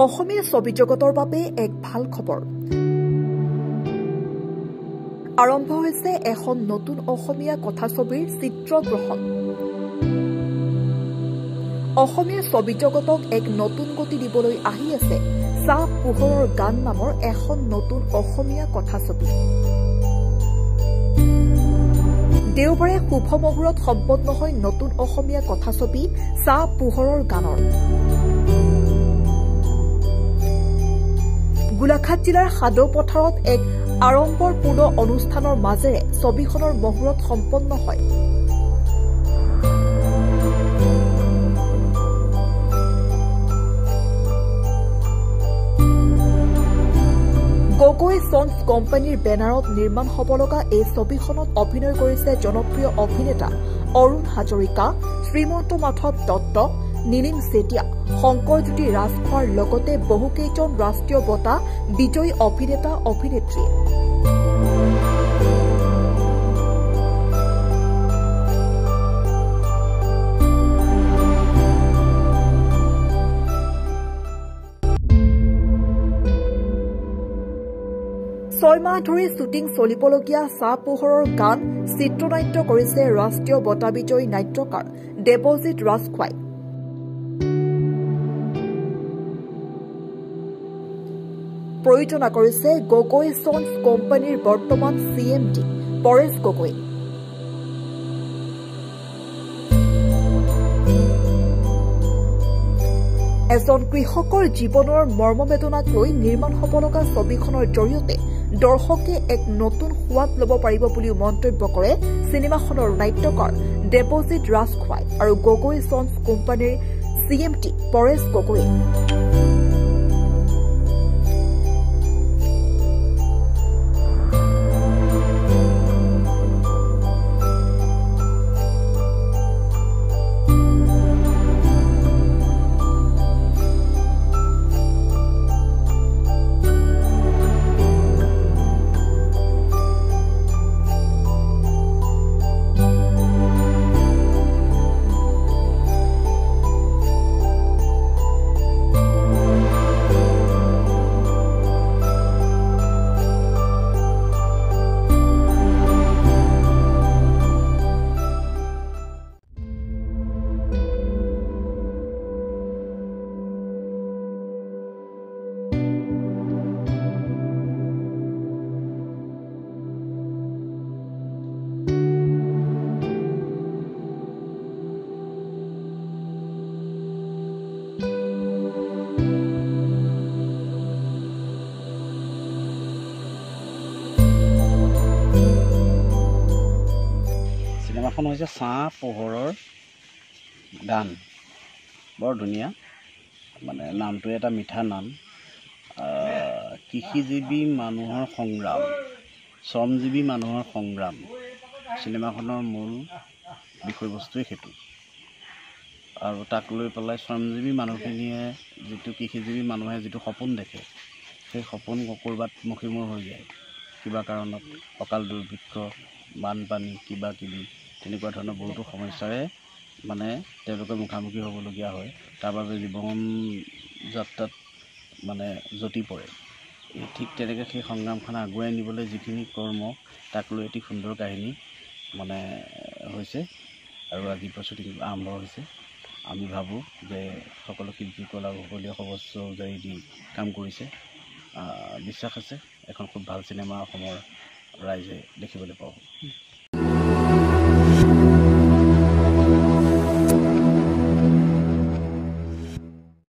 অসমীয়া ছবি জগতৰ বাবে এক ভাল খবৰ আৰম্ভ হৈছে এখন নতুন অসমীয়া কথাছবিৰ চিত্ৰগ্ৰহণ অসমীয়া ছবি জগতক এক নতুন গতি দিবলৈ আহি আছে চাহ পোহৰৰ গান নামৰ এখন নতুন অসমীয়া কথাছবি দেওবাৰে শুভ মুহূৰ্তত সম্পন্ন হয় নতুন অসমীয়া কথাছবি চাহ পোহৰৰ গানৰ গোলাঘাট জিলাৰ সাদৌ পথাৰত এক আড়ম্বৰপূৰ্ণ অনুষ্ঠানৰ মাজেৰে ছবিখনৰ মুহূৰ্ত সম্পন্ন হয় গগৈ ছন্স কোম্পানীৰ বেনাৰত নিৰ্মাণ হ'ব লগা এই ছবিখনত অভিনয় কৰিছে জনপ্ৰিয় অভিনেতা অৰুণ হাজৰিকা শ্ৰীমন্ত মাধৱ দত্ত নীলিম চেতিয়া শংকৰজ্যোতি ৰাজখোৱাৰ লগতে বহুকেইজন ৰাষ্ট্ৰীয় বঁটা বিজয়ী অভিনেতা অভিনেত্ৰী ছয় মাহ ধৰি শ্বুটিং চলিবলগীয়া চাহ পোহৰৰ গান চিত্ৰনাট্য কৰিছে ৰাষ্ট্ৰীয় বঁটা বিজয়ী নাট্যকাৰ দেৱজিৎ ৰাজখোৱাই প্ৰযোজনা কৰিছে গগৈ ছন্স কোম্পানীৰ বৰ্তমান CMD পৰেশ গগৈ এজন কৃষকৰ জীৱনৰ মৰ্মবেদনাক লৈ নিৰ্মাণ হ'ব লগা ছবিখনৰ জৰিয়তে দৰ্শকে এক নতুন সোৱাদ ল'ব পাৰিব বুলি মন্তব্য কৰে চিনেমাখনৰ নাট্যকাৰ দেৱজিৎ ৰাজখোৱাই আৰু গগৈ ছন্স কোম্পানীৰ CMD পৰেশ গগৈয়ে চিনেমাখন হৈছে চাহ পোহৰৰ গান বৰ ধুনীয়া মানে নামটো এটা মিঠা নাম কৃষিজীৱী মানুহৰ সংগ্ৰাম শ্ৰমজীৱী মানুহৰ সংগ্ৰাম চিনেমাখনৰ মূল বিষয়বস্তুৱে সেইটো আৰু তাক লৈ পেলাই শ্ৰমজীৱী মানুহখিনিয়ে যিটো কৃষিজীৱী মানুহে যিটো সপোন দেখে সেই সপোন ক'ৰবাত মষিমূৰ হৈ যায় কিবা কাৰণত অকাল দুৰ্ভিক্ষ বানপানী কিবা কিবি তেনেকুৱা ধৰণৰ বহুতো সমস্যাৰে মানে তেওঁলোকে মুখামুখি হ'বলগীয়া হয় তাৰ বাবে জীৱন যাত্ৰাত মানে জটি পৰে ঠিক তেনেকৈ সেই সংগ্ৰামখন আগুৱাই নিবলৈ যিখিনি কৰ্ম তাক লৈ এটি সুন্দৰ কাহিনী মানে হৈছে আৰু আজিৰ পৰা শ্বুটিং আৰম্ভ হৈছে আমি ভাবোঁ যে সকলো শিল্পীকলা সকলোৱে সৰ্বোচ্চ উজাৰি দি কাম কৰিছে বিশ্বাস আছে এখন খুব ভাল চিনেমা অসমৰ ৰাইজে দেখিবলৈ পাব